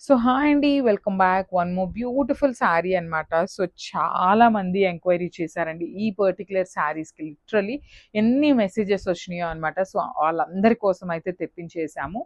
So hi అండి, welcome back. One more beautiful sari అనమాట. So చాలా మంది ఎంక్వైరీ చేశారండి ఈ పర్టికులర్ శారీస్కి. లిటరలీ ఎన్ని మెసేజెస్ వచ్చినాయో అనమాట. సో వాళ్ళందరి కోసం అయితే తెప్పించేసాము.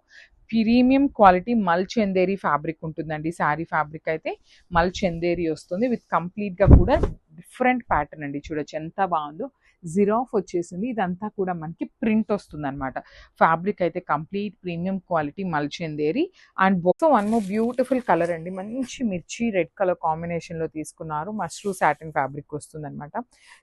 ప్రీమియం క్వాలిటీ మల్ చందేరి ఫ్యాబ్రిక్ ఉంటుందండి. శారీ ఫ్యాబ్రిక్ అయితే మల్ చందేరి వస్తుంది విత్ కంప్లీట్గా కూడా డిఫరెంట్ ప్యాటర్న్ అండి. చూడొచ్చు ఎంత బాగుందో. జిరాఫ్ వచ్చేసింది. ఇదంతా కూడా మనకి ప్రింట్ వస్తుంది అనమాట. ఫ్యాబ్రిక్ అయితే కంప్లీట్ ప్రీమియం క్వాలిటీ మల్ Chanderi. And so one more beautiful colour అండి. మంచి మిర్చి రెడ్ కలర్ కాంబినేషన్లో తీసుకున్నారు. మష్రూ సాటిన్ ఫ్యాబ్రిక్ వస్తుంది అనమాట.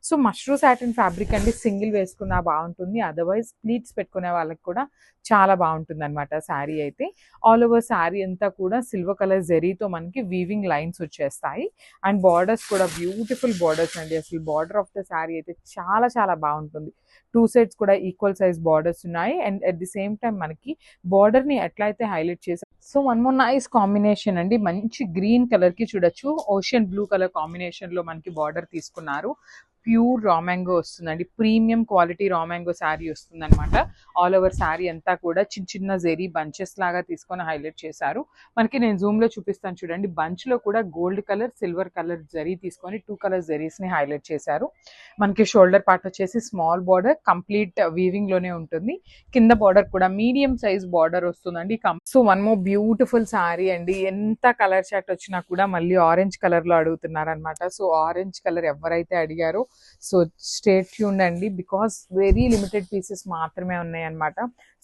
సో మష్రూ సాటిన్ ఫ్యాబ్రిక్ అండి సింగిల్ వేసుకున్నా బాగుంటుంది, అదర్వైజ్ ప్లీట్స్ పెట్టుకునే వాళ్ళకి కూడా చాలా బాగుంటుంది అనమాట. శారీ అయితే ఆల్ ఓవర్ శారీ అంతా కూడా సిల్వర్ కలర్ జెరీతో మనకి వీవింగ్ లైన్స్ వచ్చేస్తాయి. అండ్ బార్డర్స్ కూడా బ్యూటిఫుల్ బార్డర్స్ అండి. అసలు బార్డర్ ఆఫ్ ద శారీ అయితే చాలా చాలా బాగుంటుంది. టూ సైడ్స్ కూడా ఈక్వల్ సైజ్ బార్డర్స్ ఉన్నాయి. And at the same time మనకి బార్డర్ని ఎట్లా అయితే హైలైట్ చేశారు. So one more nice combination అండి. మంచి గ్రీన్ కలర్కి చూడొచ్చు ఓషియన్ బ్లూ కలర్ కాంబినేషన్లో మనకి బార్డర్ తీసుకున్నారు. ప్యూర్ రా మ్యాంగో వస్తుందండి. Premium quality raw mango sari వస్తుంది అనమాట. ఆల్ ఓవర్ శారీ అంతా కూడా చిన్న చిన్న జెరీ బంచెస్ లాగా తీసుకొని హైలైట్ చేశారు. మనకి నేను జూమ్లో చూపిస్తాను చూడండి. బంచ్లో కూడా gold colour silver colour zari తీసుకొని టూ కలర్ జరీస్ని హైలైట్ చేశారు. మనకి షోల్డర్ పార్ట్ వచ్చేసి స్మాల్ బార్డర్ కంప్లీట్ వీవింగ్లోనే ఉంటుంది. కింద బార్డర్ కూడా మీడియం సైజ్ బార్డర్ వస్తుందండి. So one more beautiful sari అండి. ఎంత కలర్ చాట్ వచ్చినా కూడా మళ్ళీ ఆరెంజ్ కలర్లో అడుగుతున్నారనమాట. సో ఆరెంజ్ కలర్ ఎవరైతే అడిగారో సో స్టే ట్యూన్డ్ అండి, బికాస్ వెరీ లిమిటెడ్ పీసెస్ మాత్రమే ఉన్నాయి అనమాట.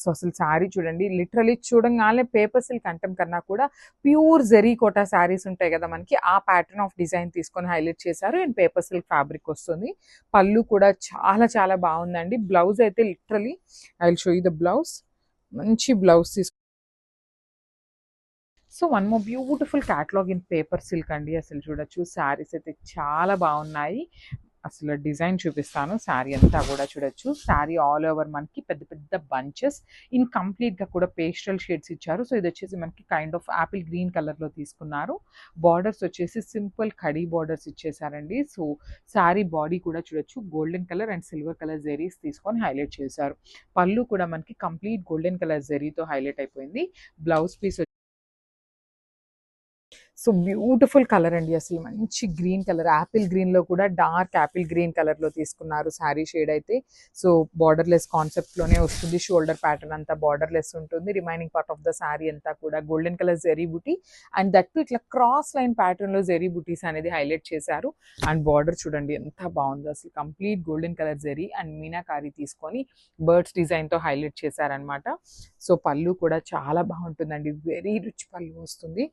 సో అసలు శారీ చూడండి, లిటరలీ చూడంగానే పేపర్ సిల్క్ అంటం కన్నా కూడా ప్యూర్ జెరీ కోటా శారీస్ ఉంటాయి కదా మనకి, ఆ ప్యాటర్న్ ఆఫ్ డిజైన్ తీసుకొని హైలైట్ చేశారు. అండ్ పేపర్ సిల్క్ ఫ్యాబ్రిక్ వస్తుంది. పళ్ళు కూడా చాలా చాలా బాగుందండి. బ్లౌజ్ అయితే literally I will show you the blouse. మంచి బ్లౌజ్ తీసుకు. So one more beautiful catalogue in paper silk అండి. అసలు చూడొచ్చు శారీస్ అయితే చాలా బాగున్నాయి. అసలు డిజైన్ చూపిస్తాను. శారీ అంతా కూడా చూడొచ్చు. శారీ ఆల్ ఓవర్ మనకి పెద్ద పెద్ద బంచెస్ ఇన్ కంప్లీట్గా కూడా పేస్టల్ షేడ్స్ ఇచ్చారు. సో ఇది వచ్చేసి మనకి కైండ్ ఆఫ్ యాపిల్ గ్రీన్ కలర్లో తీసుకున్నారు. బార్డర్స్ వచ్చేసి సింపుల్ కడీ బార్డర్స్ ఇచ్చేసారండి. సో శారీ బాడీ కూడా చూడొచ్చు golden colour and silver colour జెరీస్ తీసుకొని హైలైట్ చేశారు. పళ్ళు కూడా మనకి కంప్లీట్ గోల్డెన్ కలర్ జెరీతో హైలైట్ అయిపోయింది. Blouse piece so beautiful colour అండి. అసలు మంచి గ్రీన్ కలర్, యాపిల్ గ్రీన్లో కూడా డార్క్ యాపిల్ గ్రీన్ కలర్లో తీసుకున్నారు శారీ షేడ్ అయితే. సో బార్డర్లెస్ కాన్సెప్ట్లోనే వస్తుంది. షోల్డర్ ప్యాటర్న్ అంతా బార్డర్లెస్ ఉంటుంది. Remaining part of the sari అంతా కూడా golden colour zari buti and that ఇట్లా క్రాస్ లైన్ ప్యాటర్న్లో జెరీ బుటీస్ అనేది హైలైట్ చేశారు. అండ్ బార్డర్ చూడండి ఎంత బాగుందో. అసలు complete golden colour zari and meenakari తీసుకొని బర్డ్స్ డిజైన్తో హైలైట్ చేశారనమాట. సో పళ్ళు కూడా చాలా బాగుంటుందండి. వెరీ రిచ్ పళ్ళు వస్తుంది.